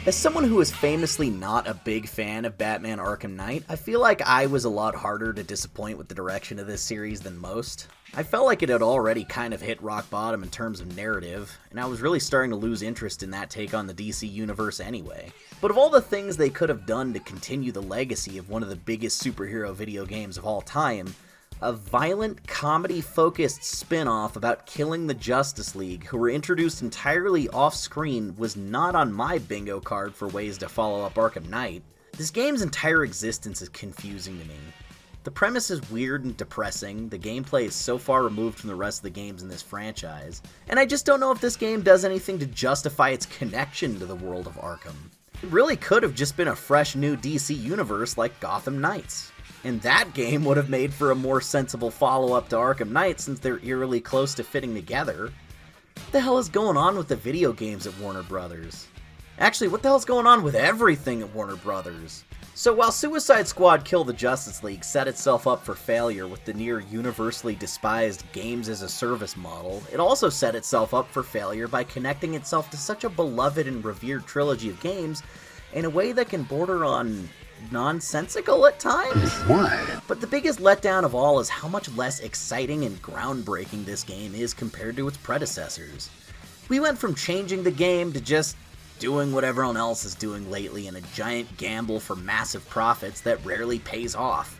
As someone who is famously not a big fan of Batman Arkham Knight, I feel like I was a lot harder to disappoint with the direction of this series than most. I felt like it had already kind of hit rock bottom in terms of narrative, and I was really starting to lose interest in that take on the DC universe anyway. But of all the things they could have done to continue the legacy of one of the biggest superhero video games of all time, a violent, comedy-focused spin-off about killing the Justice League, who were introduced entirely off-screen, was not on my bingo card for ways to follow up Arkham Knight. This game's entire existence is confusing to me. The premise is weird and depressing, the gameplay is so far removed from the rest of the games in this franchise, and I just don't know if this game does anything to justify its connection to the world of Arkham. It really could have just been a fresh new DC universe like Gotham Knights. And that game would have made for a more sensible follow-up to Arkham Knight since they're eerily close to fitting together. What the hell is going on with the video games at Warner Brothers? Actually, what the hell's going on with everything at Warner Brothers? So while Suicide Squad Kill the Justice League set itself up for failure with the near universally despised games-as-a-service model, it also set itself up for failure by connecting itself to such a beloved and revered trilogy of games in a way that can border on nonsensical at times. What? But the biggest letdown of all is how much less exciting and groundbreaking this game is compared to its predecessors. We went from changing the game to just doing what everyone else is doing lately in a giant gamble for massive profits that rarely pays off.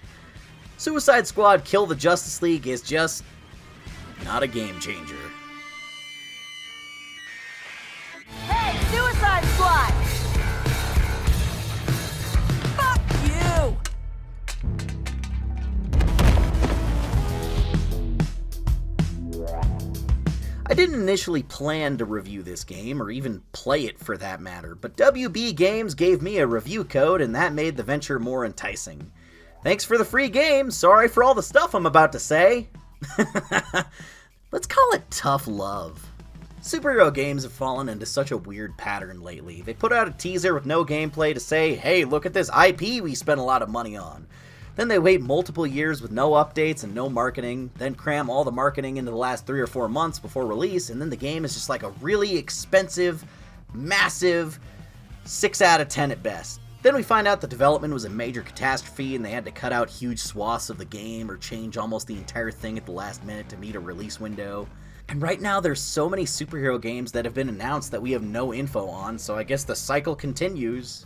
Suicide Squad Kill the Justice League is just not a game changer. Hey, Suicide Squad! I didn't initially plan to review this game, or even play it for that matter, but WB Games gave me a review code and that made the venture more enticing. Thanks for the free game, sorry for all the stuff I'm about to say. Let's call it tough love. Superhero games have fallen into such a weird pattern lately. They put out a teaser with no gameplay to say, hey, look at this IP we spent a lot of money on. Then they wait multiple years with no updates and no marketing, then cram all the marketing into the last 3 or 4 months before release, and then the game is just like a really expensive, massive 6 out of 10 at best. Then we find out the development was a major catastrophe and they had to cut out huge swaths of the game or change almost the entire thing at the last minute to meet a release window. And right now there's so many superhero games that have been announced that we have no info on, so I guess the cycle continues.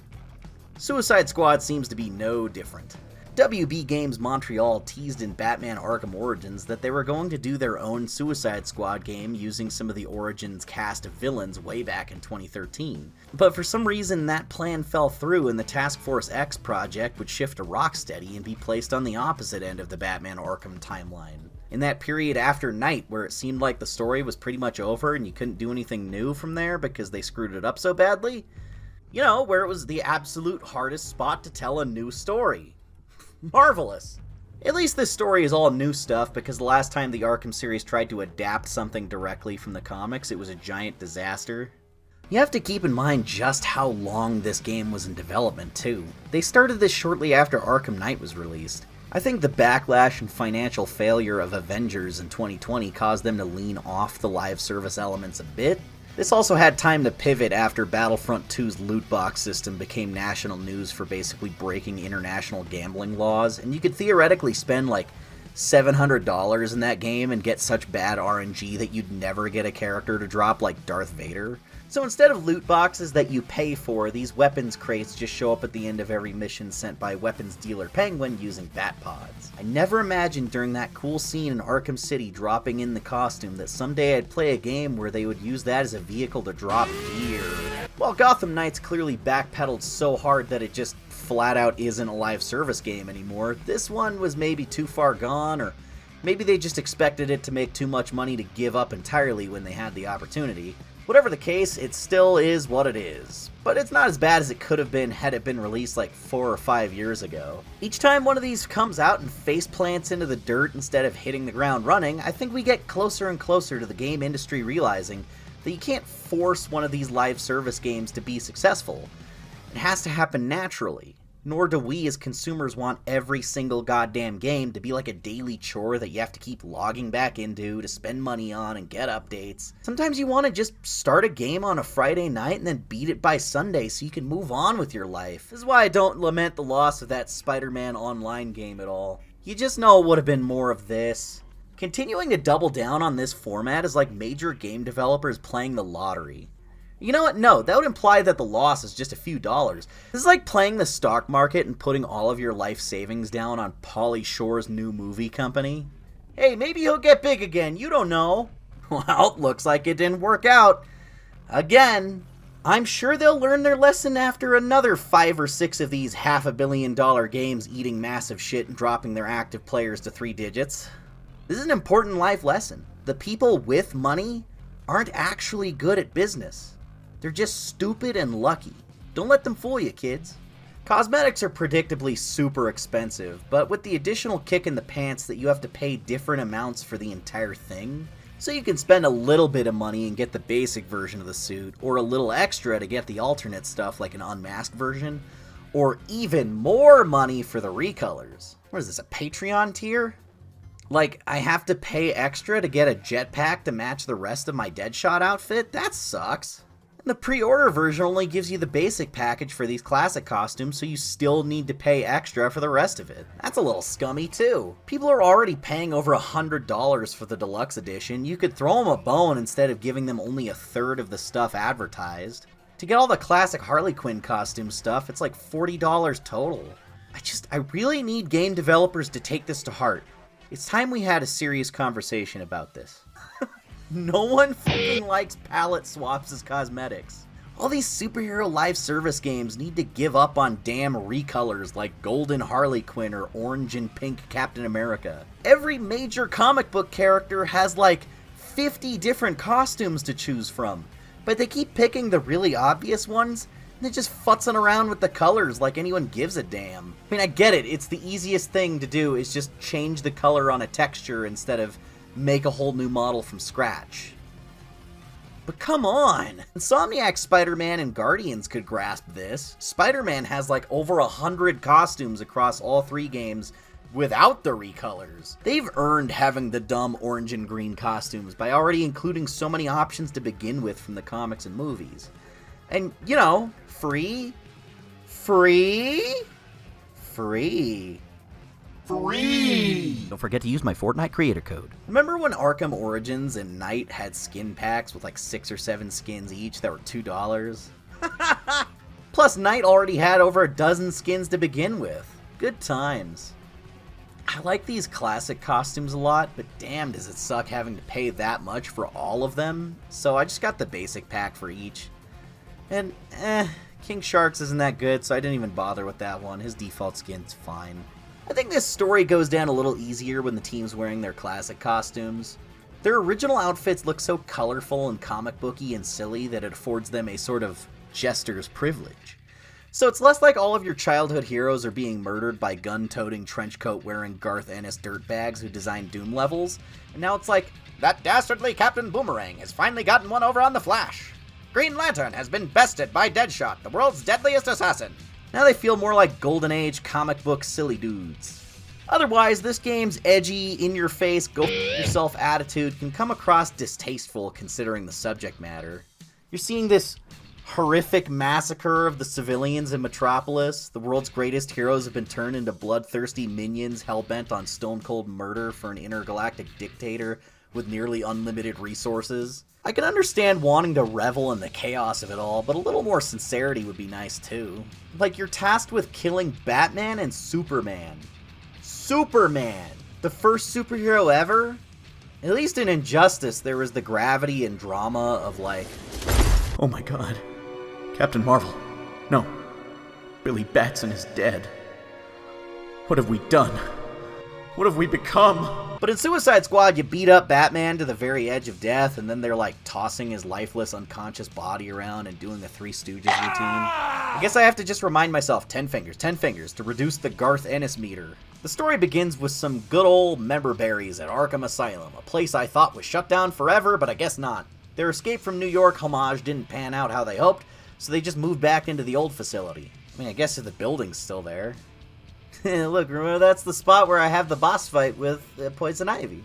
Suicide Squad seems to be no different. WB Games Montreal teased in Batman Arkham Origins that they were going to do their own Suicide Squad game using some of the Origins cast of villains way back in 2013. But for some reason that plan fell through and the Task Force X project would shift to Rocksteady and be placed on the opposite end of the Batman Arkham timeline. In that period after Night where it seemed like the story was pretty much over and you couldn't do anything new from there because they screwed it up so badly. You know, where it was the absolute hardest spot to tell a new story. Marvelous. At least this story is all new stuff, because the last time the Arkham series tried to adapt something directly from the comics, it was a giant disaster. You have to keep in mind just how long this game was in development, too. They started this shortly after Arkham Knight was released. I think the backlash and financial failure of Avengers in 2020 caused them to lean off the live service elements a bit. This also had time to pivot after Battlefront 2's loot box system became national news for basically breaking international gambling laws, and you could theoretically spend like $700 in that game and get such bad RNG that you'd never get a character to drop like Darth Vader. So instead of loot boxes that you pay for, these weapons crates just show up at the end of every mission sent by weapons dealer Penguin using bat pods. I never imagined during that cool scene in Arkham City dropping in the costume that someday I'd play a game where they would use that as a vehicle to drop gear. While Gotham Knights clearly backpedaled so hard that it just flat out isn't a live service game anymore, this one was maybe too far gone, or maybe they just expected it to make too much money to give up entirely when they had the opportunity. Whatever the case, it still is what it is. But it's not as bad as it could have been had it been released like 4 or 5 years ago. Each time one of these comes out and face plants into the dirt instead of hitting the ground running, I think we get closer and closer to the game industry realizing that you can't force one of these live service games to be successful. It has to happen naturally. Nor do we as consumers want every single goddamn game to be like a daily chore that you have to keep logging back into to spend money on and get updates. Sometimes you want to just start a game on a Friday night and then beat it by Sunday so you can move on with your life. This is why I don't lament the loss of that Spider-Man Online game at all. You just know it would have been more of this. Continuing to double down on this format is like major game developers playing the lottery. You know what? No, that would imply that the loss is just a few dollars. This is like playing the stock market and putting all of your life savings down on Pauly Shore's new movie company. Hey, maybe he'll get big again, you don't know. Well, looks like it didn't work out. Again. I'm sure they'll learn their lesson after another 5 or 6 of these $500 million games eating massive shit and dropping their active players to 3 digits. This is an important life lesson. The people with money aren't actually good at business. They're just stupid and lucky. Don't let them fool you, kids. Cosmetics are predictably super expensive, but with the additional kick in the pants that you have to pay different amounts for the entire thing, so you can spend a little bit of money and get the basic version of the suit, or a little extra to get the alternate stuff like an unmasked version, or even more money for the recolors. What is this, a Patreon tier? Like, I have to pay extra to get a jetpack to match the rest of my Deadshot outfit? That sucks. And the pre-order version only gives you the basic package for these classic costumes, so you still need to pay extra for the rest of it. That's a little scummy too. People are already paying over $100 for the deluxe edition. You could throw them a bone instead of giving them only a third of the stuff advertised. To get all the classic Harley Quinn costume stuff, it's like $40 total. I really need game developers to take this to heart. It's time we had a serious conversation about this. No one fucking likes palette swaps as cosmetics. All these superhero live service games need to give up on damn recolors like Golden Harley Quinn or Orange and Pink Captain America. Every major comic book character has like 50 different costumes to choose from, but they keep picking the really obvious ones and they're just futzing around with the colors like anyone gives a damn. I mean, I get it, it's the easiest thing to do is just change the color on a texture instead of make a whole new model from scratch. But come on! Insomniac's Spider-Man and Guardians could grasp this. Spider-Man has like over 100 costumes across all 3 games without the recolors. They've earned having the dumb orange and green costumes by already including so many options to begin with from the comics and movies. And, you know, free. Don't forget to use my Fortnite creator code. Remember when Arkham Origins and Knight had skin packs with like 6 or 7 skins each that were $2? Plus, Knight already had over a dozen skins to begin with. Good times. I like these classic costumes a lot, but damn does it suck having to pay that much for all of them. So I just got the basic pack for each. And, King Sharks isn't that good, so I didn't even bother with that one. His default skin's fine. I think this story goes down a little easier when the team's wearing their classic costumes. Their original outfits look so colorful and comic booky and silly that it affords them a sort of jester's privilege. So it's less like all of your childhood heroes are being murdered by gun-toting, trenchcoat-wearing Garth Ennis dirtbags who designed Doom levels, and now it's like, that dastardly Captain Boomerang has finally gotten one over on the Flash. Green Lantern has been bested by Deadshot, the world's deadliest assassin. Now they feel more like Golden Age comic book silly dudes. Otherwise, this game's edgy, in-your-face, go-f*** attitude can come across distasteful considering the subject matter. You're seeing this horrific massacre of the civilians in Metropolis. The world's greatest heroes have been turned into bloodthirsty minions hell-bent on stone-cold murder for an intergalactic dictator with nearly unlimited resources. I can understand wanting to revel in the chaos of it all, but a little more sincerity would be nice too. Like, you're tasked with killing Batman and Superman. Superman! The first superhero ever? At least in Injustice, there was the gravity and drama of like, oh my god, Captain Marvel. No, Billy Batson is dead. What have we done? What have we become? But in Suicide Squad, you beat up Batman to the very edge of death, and then they're like tossing his lifeless, unconscious body around and doing the Three Stooges routine. I guess I have to just remind myself, 10 fingers, to reduce the Garth Ennis meter. The story begins with some good old member berries at Arkham Asylum, a place I thought was shut down forever, but I guess not. Their escape from New York homage didn't pan out how they hoped, so they just moved back into the old facility. I mean, I guess if the building's still there. Look, remember that's the spot where I have the boss fight with Poison Ivy.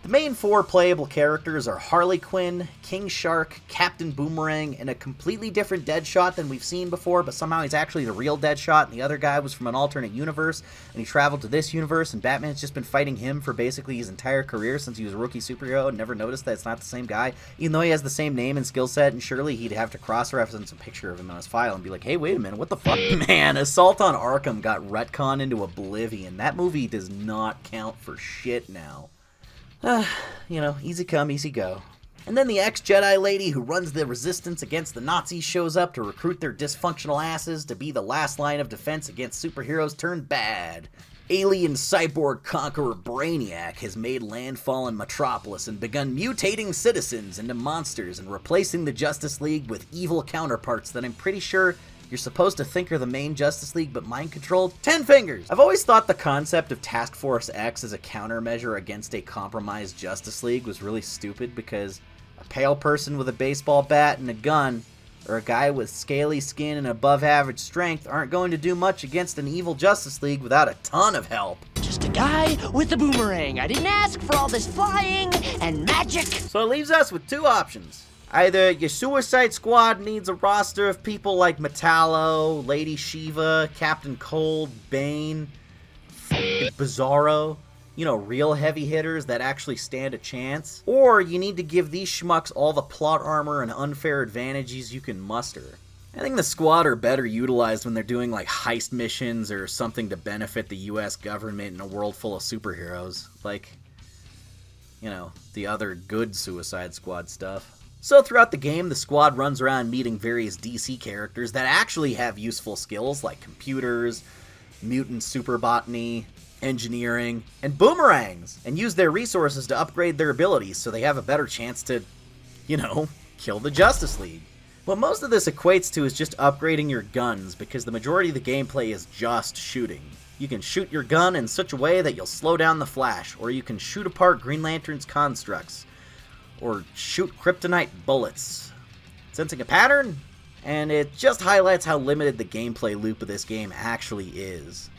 The main 4 playable characters are Harley Quinn, King Shark, Captain Boomerang, and a completely different Deadshot than we've seen before, but somehow he's actually the real Deadshot, and the other guy was from an alternate universe, and he traveled to this universe, and Batman's just been fighting him for basically his entire career since he was a rookie superhero, and never noticed that it's not the same guy, even though he has the same name and skill set, and surely he'd have to cross-reference a picture of him on his file and be like, hey, wait a minute, what the fuck? Man, Assault on Arkham got retconned into oblivion. That movie does not count for shit now. Easy come, easy go. And then the ex-Jedi lady who runs the resistance against the Nazis shows up to recruit their dysfunctional asses to be the last line of defense against superheroes turned bad. Alien cyborg conqueror Brainiac has made landfall in Metropolis and begun mutating citizens into monsters and replacing the Justice League with evil counterparts that I'm pretty sure you're supposed to think are the main Justice League, but mind-controlled? 10 fingers! I've always thought the concept of Task Force X as a countermeasure against a compromised Justice League was really stupid because a pale person with a baseball bat and a gun, or a guy with scaly skin and above-average strength aren't going to do much against an evil Justice League without a ton of help. Just a guy with a boomerang. I didn't ask for all this flying and magic. So it leaves us with 2 options. Either your Suicide Squad needs a roster of people like Metallo, Lady Shiva, Captain Cold, Bane, Bizarro, real heavy hitters that actually stand a chance. Or you need to give these schmucks all the plot armor and unfair advantages you can muster. I think the Squad are better utilized when they're doing like heist missions or something to benefit the US government in a world full of superheroes. Like, the other good Suicide Squad stuff. So throughout the game, the Squad runs around meeting various DC characters that actually have useful skills like computers, mutant super botany, engineering, and boomerangs, and use their resources to upgrade their abilities so they have a better chance to, kill the Justice League. What most of this equates to is just upgrading your guns, because the majority of the gameplay is just shooting. You can shoot your gun in such a way that you'll slow down the Flash, or you can shoot apart Green Lantern's constructs, or shoot kryptonite bullets. Sensing a pattern? And it just highlights how limited the gameplay loop of this game actually is.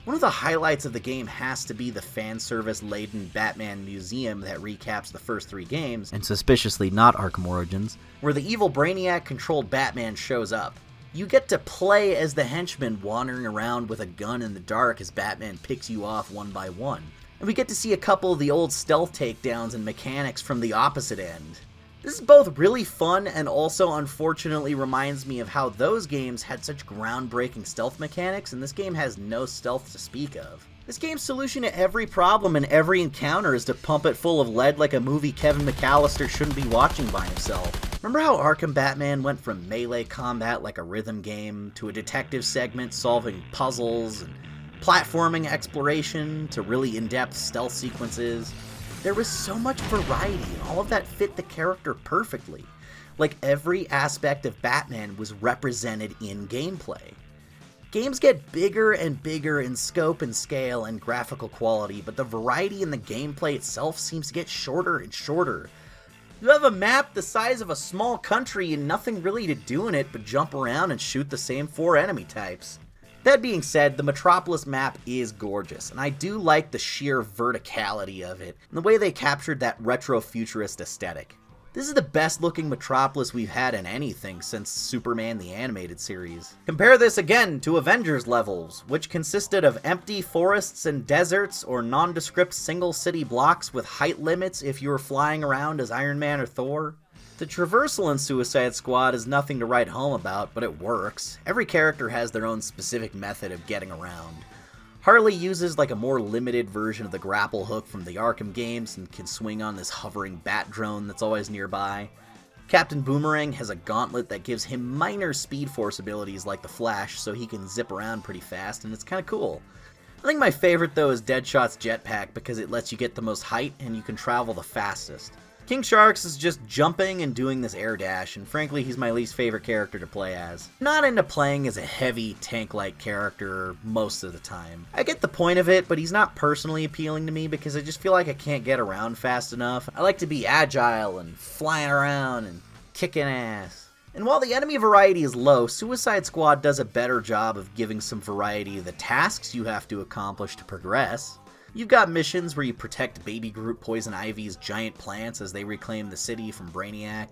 One of the highlights of the game has to be the fan service-laden Batman Museum that recaps the first 3 games, and suspiciously not Arkham Origins, where the evil Brainiac-controlled Batman shows up. You get to play as the henchman wandering around with a gun in the dark as Batman picks you off one by one. And we get to see a couple of the old stealth takedowns and mechanics from the opposite end. This is both really fun and also unfortunately reminds me of how those games had such groundbreaking stealth mechanics, and this game has no stealth to speak of. This game's solution to every problem and every encounter is to pump it full of lead like a movie Kevin McAllister shouldn't be watching by himself. Remember how Arkham Batman went from melee combat like a rhythm game to a detective segment solving puzzles and platforming exploration to really in-depth stealth sequences? There was so much variety, and all of that fit the character perfectly. Like, every aspect of Batman was represented in gameplay. Games get bigger and bigger in scope and scale and graphical quality, but the variety in the gameplay itself seems to get shorter and shorter. You have a map the size of a small country and nothing really to do in it but jump around and shoot the same 4 enemy types. That being said, the Metropolis map is gorgeous, and I do like the sheer verticality of it, and the way they captured that retro-futurist aesthetic. This is the best looking Metropolis we've had in anything since Superman the Animated Series. Compare this again to Avengers levels, which consisted of empty forests and deserts or nondescript single city blocks with height limits if you were flying around as Iron Man or Thor. The traversal in Suicide Squad is nothing to write home about, but it works. Every character has their own specific method of getting around. Harley uses like a more limited version of the grapple hook from the Arkham games and can swing on this hovering bat drone that's always nearby. Captain Boomerang has a gauntlet that gives him minor speed force abilities like the Flash, so he can zip around pretty fast, and it's kinda cool. I think my favorite though is Deadshot's jetpack because it lets you get the most height and you can travel the fastest. King Sharks is just jumping and doing this air dash, and frankly he's my least favorite character to play as. Not into playing as a heavy tank-like character most of the time. I get the point of it, but he's not personally appealing to me because I just feel like I can't get around fast enough. I like to be agile and flying around and kicking ass. And while the enemy variety is low, Suicide Squad does a better job of giving some variety to the tasks you have to accomplish to progress. You've got missions where you protect Baby Groot Poison Ivy's giant plants as they reclaim the city from Brainiac,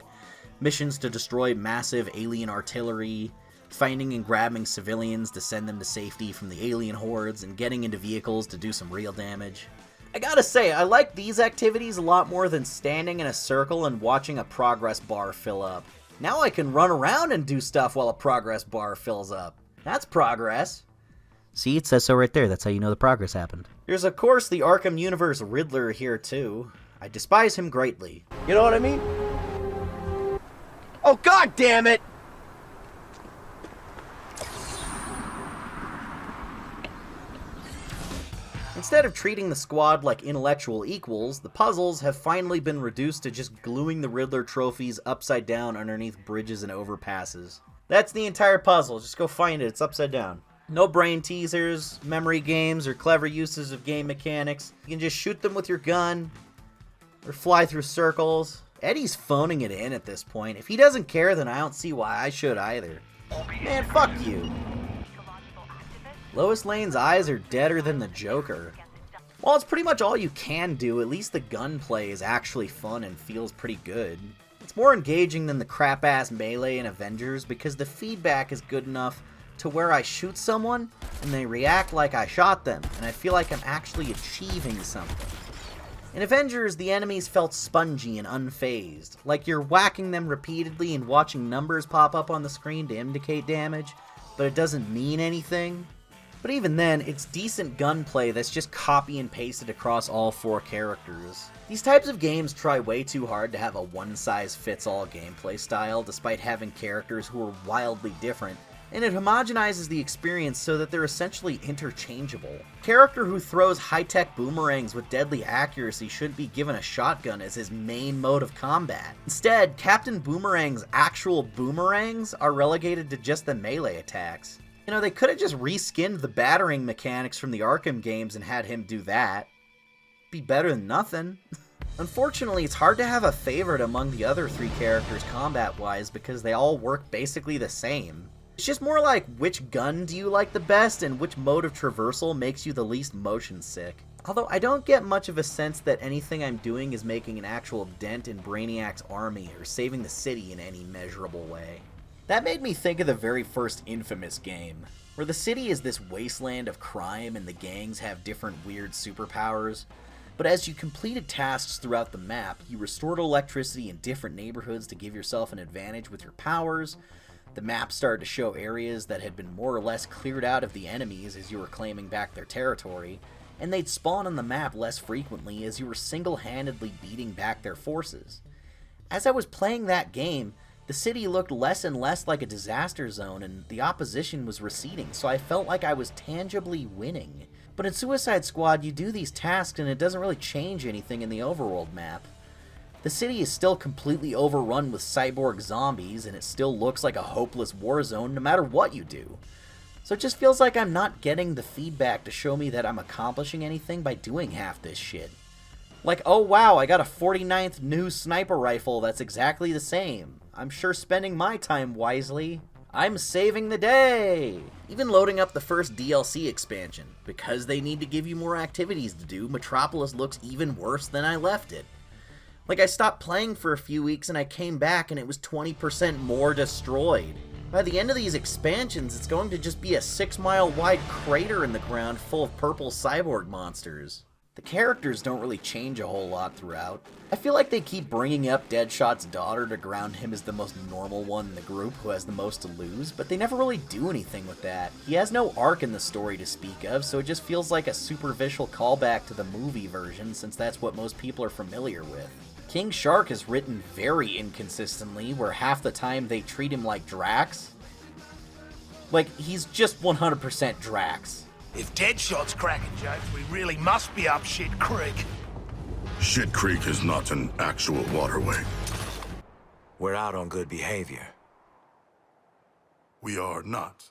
missions to destroy massive alien artillery, finding and grabbing civilians to send them to safety from the alien hordes, and getting into vehicles to do some real damage. I gotta say, I like these activities a lot more than standing in a circle and watching a progress bar fill up. Now I can run around and do stuff while a progress bar fills up. That's progress. See, it says so right there. That's how you know the progress happened. There's of course the Arkham Universe Riddler here too. I despise him greatly. You know what I mean? Oh, God damn it! Instead of treating the squad like intellectual equals, the puzzles have finally been reduced to just gluing the Riddler trophies upside down underneath bridges and overpasses. That's the entire puzzle, just go find it, it's upside down. No brain teasers, memory games, or clever uses of game mechanics. You can just shoot them with your gun, or fly through circles. Eddie's phoning it in at this point. If he doesn't care, then I don't see why I should either. Man, fuck you. Lois Lane's eyes are deader than the Joker. While it's pretty much all you can do, at least the gunplay is actually fun and feels pretty good. It's more engaging than the crap-ass melee in Avengers because the feedback is good enough to where I shoot someone and they react like I shot them, and I feel like I'm actually achieving something. In Avengers, the enemies felt spongy and unfazed, like you're whacking them repeatedly and watching numbers pop up on the screen to indicate damage, but it doesn't mean anything. But even then, it's decent gunplay that's just copy and pasted across all 4 characters. These types of games try way too hard to have a one-size-fits-all gameplay style, despite having characters who are wildly different, and it homogenizes the experience so that they're essentially interchangeable. A character who throws high-tech boomerangs with deadly accuracy shouldn't be given a shotgun as his main mode of combat. Instead, Captain Boomerang's actual boomerangs are relegated to just the melee attacks. You know, they could have just reskinned the battering mechanics from the Arkham games and had him do that. Be better than nothing. Unfortunately, it's hard to have a favorite among the other 3 characters combat-wise because they all work basically the same. It's just more like which gun do you like the best and which mode of traversal makes you the least motion sick. Although I don't get much of a sense that anything I'm doing is making an actual dent in Brainiac's army or saving the city in any measurable way. That made me think of the very first Infamous game, where the city is this wasteland of crime and the gangs have different weird superpowers, but as you completed tasks throughout the map, you restored electricity in different neighborhoods to give yourself an advantage with your powers. The map started to show areas that had been more or less cleared out of the enemies as you were claiming back their territory, and they'd spawn on the map less frequently as you were single-handedly beating back their forces. As I was playing that game, the city looked less and less like a disaster zone, and the opposition was receding, so I felt like I was tangibly winning. But in Suicide Squad, you do these tasks and it doesn't really change anything in the overworld map. The city is still completely overrun with cyborg zombies, and it still looks like a hopeless war zone no matter what you do. So it just feels like I'm not getting the feedback to show me that I'm accomplishing anything by doing half this shit. Like, oh wow, I got a 49th new sniper rifle that's exactly the same. I'm sure spending my time wisely. I'm saving the day! Even loading up the first DLC expansion, because they need to give you more activities to do, Metropolis looks even worse than I left it. Like, I stopped playing for a few weeks and I came back and it was 20% more destroyed. By the end of these expansions, it's going to just be a 6-mile wide crater in the ground full of purple cyborg monsters. The characters don't really change a whole lot throughout. I feel like they keep bringing up Deadshot's daughter to ground him as the most normal one in the group who has the most to lose, but they never really do anything with that. He has no arc in the story to speak of, so it just feels like a superficial callback to the movie version since that's what most people are familiar with. King Shark is written very inconsistently, where half the time they treat him like Drax. Like, he's just 100% Drax. If Deadshot's cracking jokes, we really must be up Shit Creek. Shit Creek is not an actual waterway. We're out on good behavior. We are not.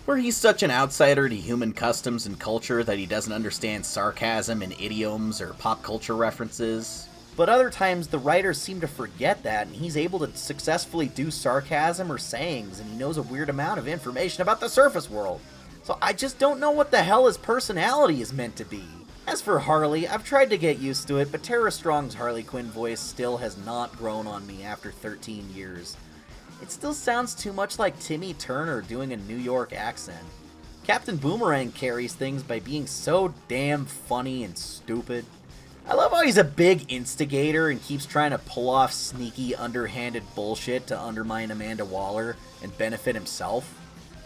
Where he's such an outsider to human customs and culture that he doesn't understand sarcasm and idioms or pop culture references. But other times the writers seem to forget that, and he's able to successfully do sarcasm or sayings, and he knows a weird amount of information about the surface world. So I just don't know what the hell his personality is meant to be. As for Harley, I've tried to get used to it, but Tara Strong's Harley Quinn voice still has not grown on me after 13 years. It still sounds too much like Timmy Turner doing a New York accent. Captain Boomerang carries things by being so damn funny and stupid. I love how he's a big instigator and keeps trying to pull off sneaky, underhanded bullshit to undermine Amanda Waller and benefit himself.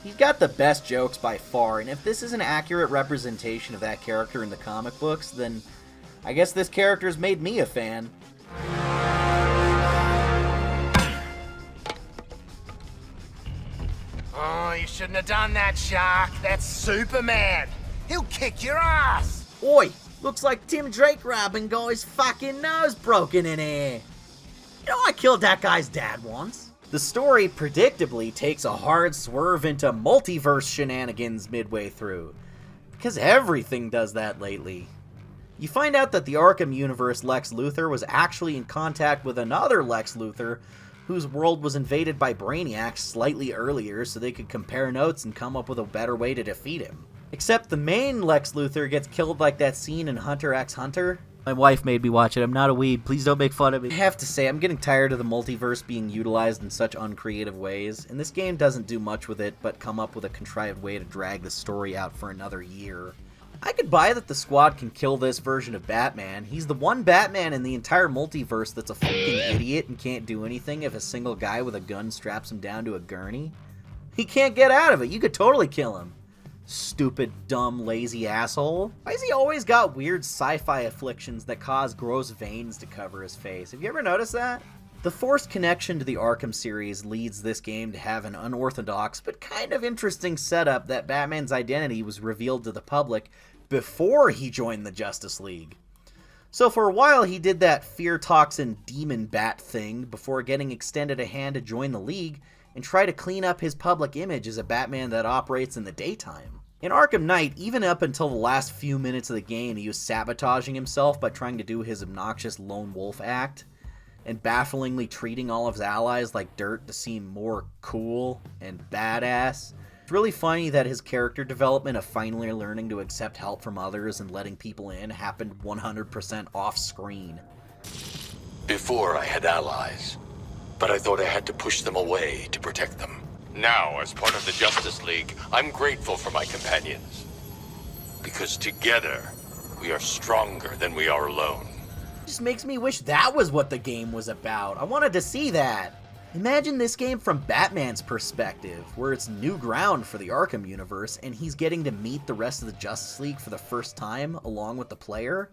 He's got the best jokes by far, and if this is an accurate representation of that character in the comic books, then I guess this character's made me a fan. Oh, you shouldn't have done that, Shark. That's Superman. He'll kick your ass. Oi! Looks like Tim Drake robbing guy's fucking nose broken in here. You know, I killed that guy's dad once. The story predictably takes a hard swerve into multiverse shenanigans midway through, because everything does that lately. You find out that the Arkham universe Lex Luthor was actually in contact with another Lex Luthor whose world was invaded by Brainiac slightly earlier so they could compare notes and come up with a better way to defeat him. Except the main Lex Luthor gets killed like that scene in Hunter x Hunter. My wife made me watch it. I'm not a weeb. Please don't make fun of me. I have to say, I'm getting tired of the multiverse being utilized in such uncreative ways, and this game doesn't do much with it but come up with a contrived way to drag the story out for another year. I could buy that the Squad can kill this version of Batman. He's the one Batman in the entire multiverse that's a fucking idiot and can't do anything if a single guy with a gun straps him down to a gurney. He can't get out of it. You could totally kill him. Stupid, dumb, lazy asshole. Why has he always got weird sci-fi afflictions that cause gross veins to cover his face? Have you ever noticed that? The forced connection to the Arkham series leads this game to have an unorthodox but kind of interesting setup that Batman's identity was revealed to the public before he joined the Justice League. So for a while he did that fear toxin demon bat thing before getting extended a hand to join the League and try to clean up his public image as a Batman that operates in the daytime. In Arkham Knight, even up until the last few minutes of the game, he was sabotaging himself by trying to do his obnoxious lone wolf act, and bafflingly treating all of his allies like dirt to seem more cool and badass. It's really funny that his character development of finally learning to accept help from others and letting people in happened 100% off-screen. Before I had allies, but I thought I had to push them away to protect them. Now, as part of the Justice League, I'm grateful for my companions. Because together, we are stronger than we are alone. It just makes me wish that was what the game was about. I wanted to see that. Imagine this game from Batman's perspective, where it's new ground for the Arkham universe, and he's getting to meet the rest of the Justice League for the first time, along with the player.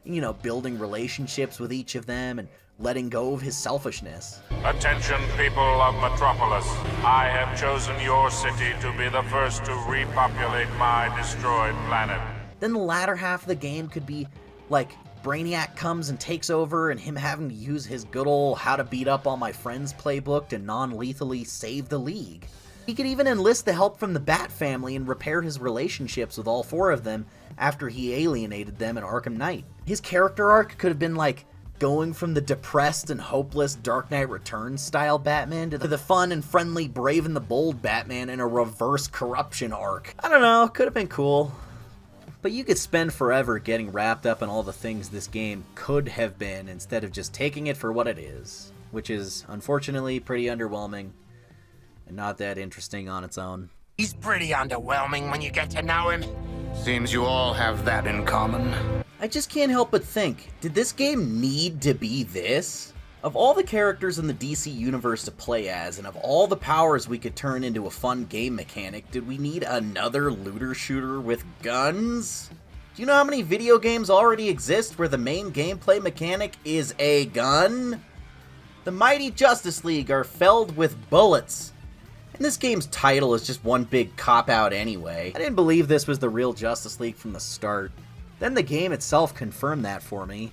You know, building relationships with each of them, and letting go of his selfishness. Attention, people of Metropolis. I have chosen your city to be the first to repopulate my destroyed planet. Then the latter half of the game could be, like, Brainiac comes and takes over and him having to use his good old how to beat up all my friends playbook to non-lethally save the League. He could even enlist the help from the Bat family and repair his relationships with all four of them after he alienated them in Arkham Knight. His character arc could have been like, going from the depressed and hopeless Dark Knight Returns style Batman to the fun and friendly Brave and the Bold Batman in a reverse corruption arc. I don't know, could have been cool. But you could spend forever getting wrapped up in all the things this game could have been instead of just taking it for what it is, which is unfortunately pretty underwhelming and not that interesting on its own. He's pretty underwhelming when you get to know him. Seems you all have that in common. I just can't help but think, did this game need to be this? Of all the characters in the DC universe to play as, and of all the powers we could turn into a fun game mechanic, did we need another looter shooter with guns? Do you know how many video games already exist where the main gameplay mechanic is a gun? The mighty Justice League are filled with bullets. And this game's title is just one big cop-out anyway. I didn't believe this was the real Justice League from the start. Then the game itself confirmed that for me.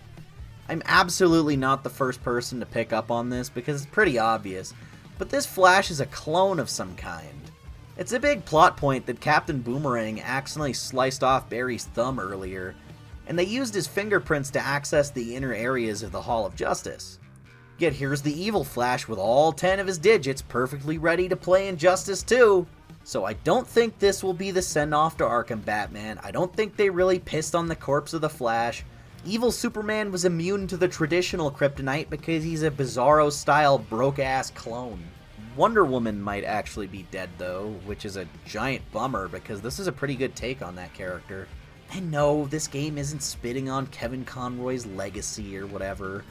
I'm absolutely not the first person to pick up on this because it's pretty obvious, but this Flash is a clone of some kind. It's a big plot point that Captain Boomerang accidentally sliced off Barry's thumb earlier, and they used his fingerprints to access the inner areas of the Hall of Justice. Yet here's the evil Flash with all 10 of his digits perfectly ready to play Injustice 2. So I don't think this will be the send-off to Arkham Batman. I don't think they really pissed on the corpse of the Flash. Evil Superman was immune to the traditional kryptonite because he's a Bizarro-style broke-ass clone. Wonder Woman might actually be dead though, which is a giant bummer because this is a pretty good take on that character. And no, this game isn't spitting on Kevin Conroy's legacy or whatever.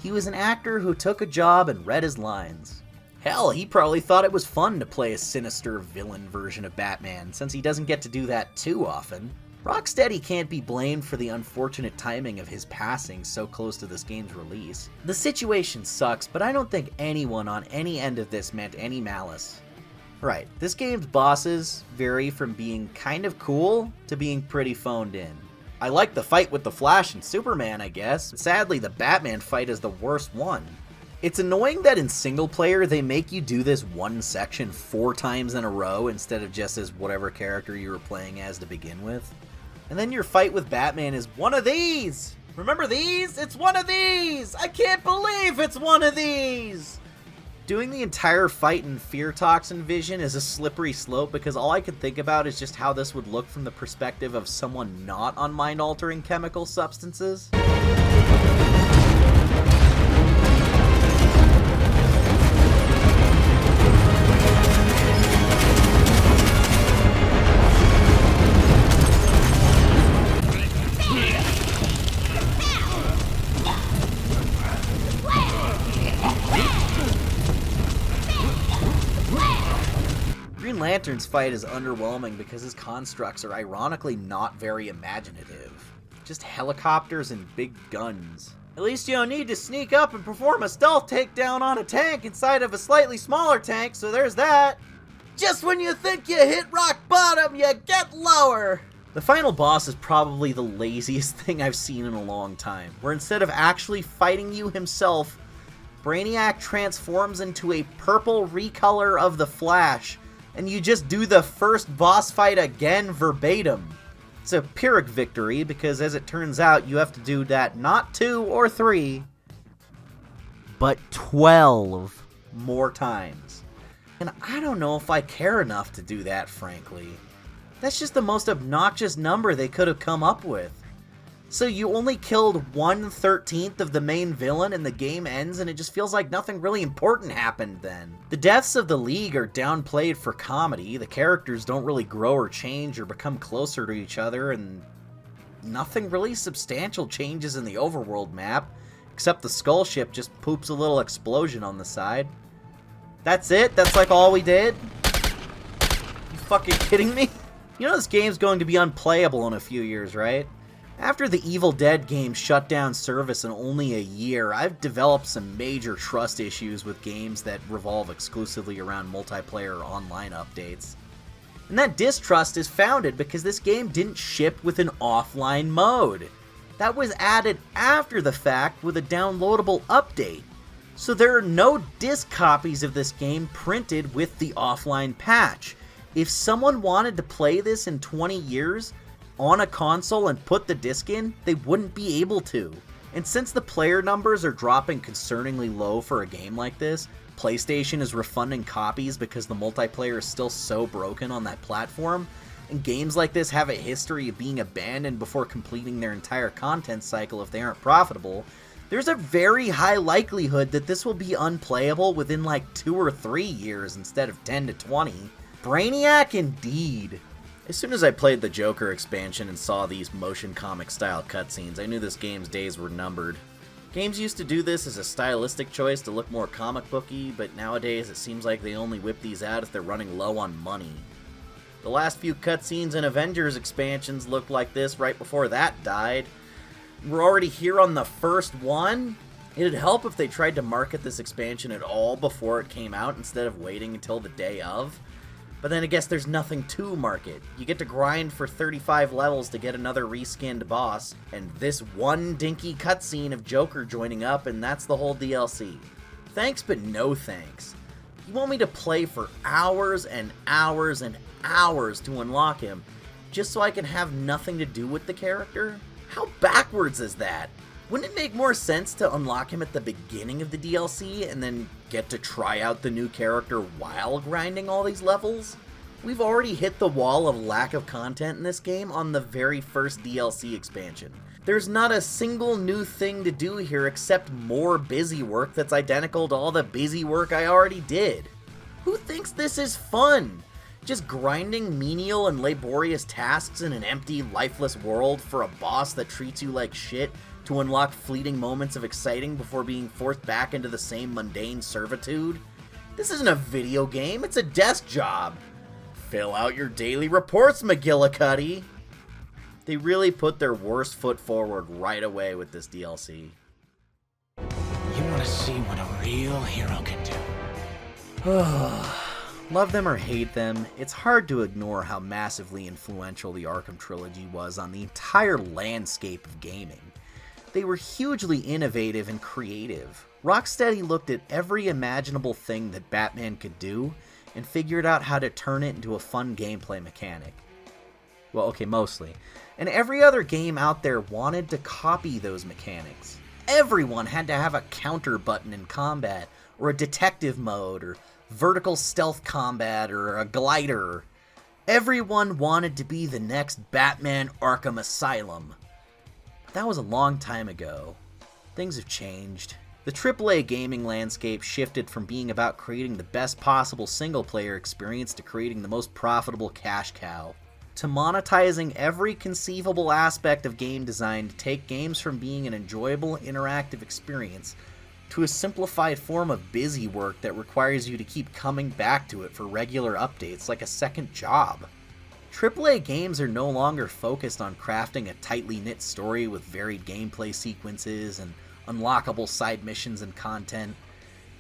He was an actor who took a job and read his lines. Hell, he probably thought it was fun to play a sinister villain version of Batman, since he doesn't get to do that too often. Rocksteady can't be blamed for the unfortunate timing of his passing so close to this game's release. The situation sucks, but I don't think anyone on any end of this meant any malice. Right, this game's bosses vary from being kind of cool to being pretty phoned in. I like the fight with the Flash and Superman, I guess. Sadly, the Batman fight is the worst one. It's annoying that in single player they make you do this one section 4 times in a row instead of just as whatever character you were playing as to begin with. And then your fight with Batman is one of these! Remember these? It's one of these! I can't believe it's one of these! Doing the entire fight in Fear Toxin Vision is a slippery slope because all I can think about is just how this would look from the perspective of someone not on mind-altering chemical substances. Green Lantern's fight is underwhelming because his constructs are ironically not very imaginative. Just helicopters and big guns. At least you don't need to sneak up and perform a stealth takedown on a tank inside of a slightly smaller tank, so there's that. Just when you think you hit rock bottom, you get lower! The final boss is probably the laziest thing I've seen in a long time, where instead of actually fighting you himself, Brainiac transforms into a purple recolor of the Flash, and you just do the first boss fight again verbatim. It's a Pyrrhic victory, because as it turns out, you have to do that not 2 or 3, but 12 more times. And I don't know if I care enough to do that, frankly. That's just the most obnoxious number they could have come up with. So you only killed 1/13 of the main villain and the game ends and it just feels like nothing really important happened then. The deaths of the League are downplayed for comedy, the characters don't really grow or change or become closer to each other, and nothing really substantial changes in the overworld map, except the Skull Ship just poops a little explosion on the side. That's it? That's like all we did? You fucking kidding me? You know this game's going to be unplayable in a few years, right? After the Evil Dead game shut down service in only a year, I've developed some major trust issues with games that revolve exclusively around multiplayer online updates. And that distrust is founded because this game didn't ship with an offline mode. That was added after the fact with a downloadable update. So there are no disc copies of this game printed with the offline patch. If someone wanted to play this in 20 years, on a console and put the disc in, they wouldn't be able to. And since the player numbers are dropping concerningly low for a game like this, PlayStation is refunding copies because the multiplayer is still so broken on that platform, and games like this have a history of being abandoned before completing their entire content cycle if they aren't profitable, there's a very high likelihood that this will be unplayable within like 2 or 3 years instead of 10 to 20. Brainiac indeed. As soon as I played the Joker expansion and saw these motion comic style cutscenes, I knew this game's days were numbered. Games used to do this as a stylistic choice to look more comic booky, but nowadays it seems like they only whip these out if they're running low on money. The last few cutscenes in Avengers expansions looked like this right before that died. We're already here on the first one? It'd help if they tried to market this expansion at all before it came out instead of waiting until the day of. But then I guess there's nothing to market. You get to grind for 35 levels to get another reskinned boss, and this one dinky cutscene of Joker joining up, and that's the whole DLC. Thanks, but no thanks. You want me to play for hours and hours and hours to unlock him, just so I can have nothing to do with the character? How backwards is that? Wouldn't it make more sense to unlock him at the beginning of the DLC and then get to try out the new character while grinding all these levels? We've already hit the wall of lack of content in this game on the very first DLC expansion. There's not a single new thing to do here except more busy work that's identical to all the busy work I already did. Who thinks this is fun? Just grinding menial and laborious tasks in an empty, lifeless world for a boss that treats you like shit to unlock fleeting moments of exciting before being forced back into the same mundane servitude? This isn't a video game, it's a desk job. Fill out your daily reports, McGillicuddy. They really put their worst foot forward right away with this DLC. You want to see what a real hero can do? Love them or hate them, it's hard to ignore how massively influential the Arkham trilogy was on the entire landscape of gaming. They were hugely innovative and creative. Rocksteady looked at every imaginable thing that Batman could do and figured out how to turn it into a fun gameplay mechanic. Well, okay, mostly. And every other game out there wanted to copy those mechanics. Everyone had to have a counter button in combat, or a detective mode, or vertical stealth combat, or a glider. Everyone wanted to be the next Batman Arkham Asylum. That was a long time ago. Things have changed. The AAA gaming landscape shifted from being about creating the best possible single-player experience to creating the most profitable cash cow, to monetizing every conceivable aspect of game design to take games from being an enjoyable, interactive experience to a simplified form of busy work that requires you to keep coming back to it for regular updates like a second job. AAA games are no longer focused on crafting a tightly knit story with varied gameplay sequences and unlockable side missions and content.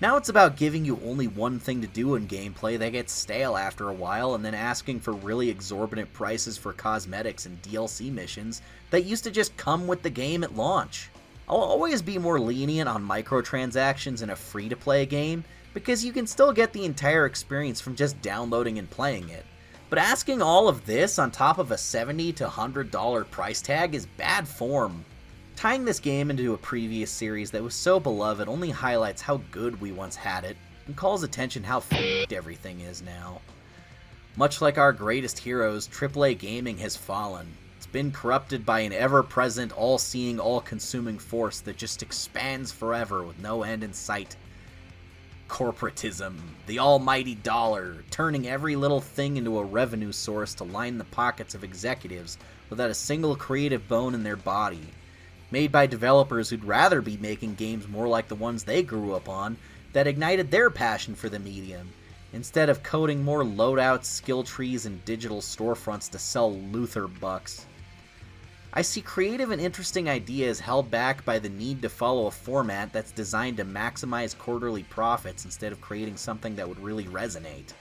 Now it's about giving you only one thing to do in gameplay that gets stale after a while and then asking for really exorbitant prices for cosmetics and DLC missions that used to just come with the game at launch. I'll always be more lenient on microtransactions in a free-to-play game because you can still get the entire experience from just downloading and playing it. But asking all of this on top of a $70 to $100 price tag is bad form. Tying this game into a previous series that was so beloved only highlights how good we once had it, and calls attention how f***ed everything is now. Much like our greatest heroes, AAA gaming has fallen. It's been corrupted by an ever-present, all-seeing, all-consuming force that just expands forever with no end in sight. Corporatism, the almighty dollar, turning every little thing into a revenue source to line the pockets of executives without a single creative bone in their body. Made by developers who'd rather be making games more like the ones they grew up on that ignited their passion for the medium, instead of coding more loadouts, skill trees, and digital storefronts to sell Luther bucks. I see creative and interesting ideas held back by the need to follow a format that's designed to maximize quarterly profits instead of creating something that would really resonate.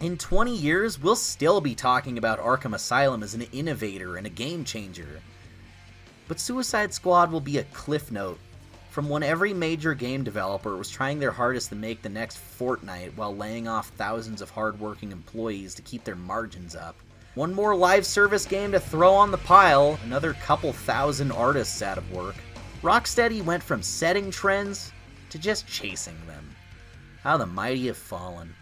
In 20 years, we'll still be talking about Arkham Asylum as an innovator and a game changer. But Suicide Squad will be a cliff note from when every major game developer was trying their hardest to make the next Fortnite while laying off thousands of hardworking employees to keep their margins up. One more live service game to throw on the pile, another couple thousand artists out of work. Rocksteady went from setting trends to just chasing them. How the mighty have fallen.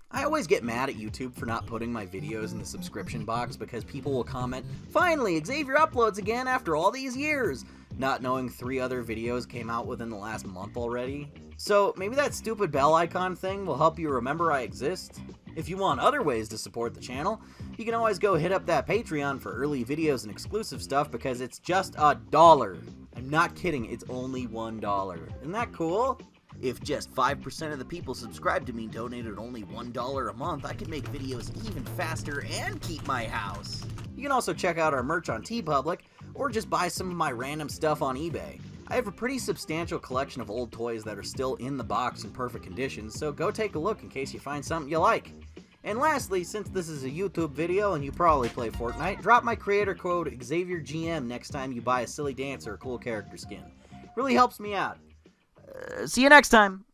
I always get mad at YouTube for not putting my videos in the subscription box because people will comment, "Finally, Xavier uploads again after all these years," not knowing 3 other videos came out within the last month already. So maybe that stupid bell icon thing will help you remember I exist. If you want other ways to support the channel, you can always go hit up that Patreon for early videos and exclusive stuff because it's just $1. I'm not kidding, it's only $1. Isn't that cool? If just 5% of the people subscribed to me donated only $1 a month, I could make videos even faster and keep my house. You can also check out our merch on TeePublic, or just buy some of my random stuff on eBay. I have a pretty substantial collection of old toys that are still in the box in perfect condition, so go take a look in case you find something you like. And lastly, since this is a YouTube video and you probably play Fortnite, drop my creator code XavierGM next time you buy a silly dance or a cool character skin. Really helps me out. See you next time!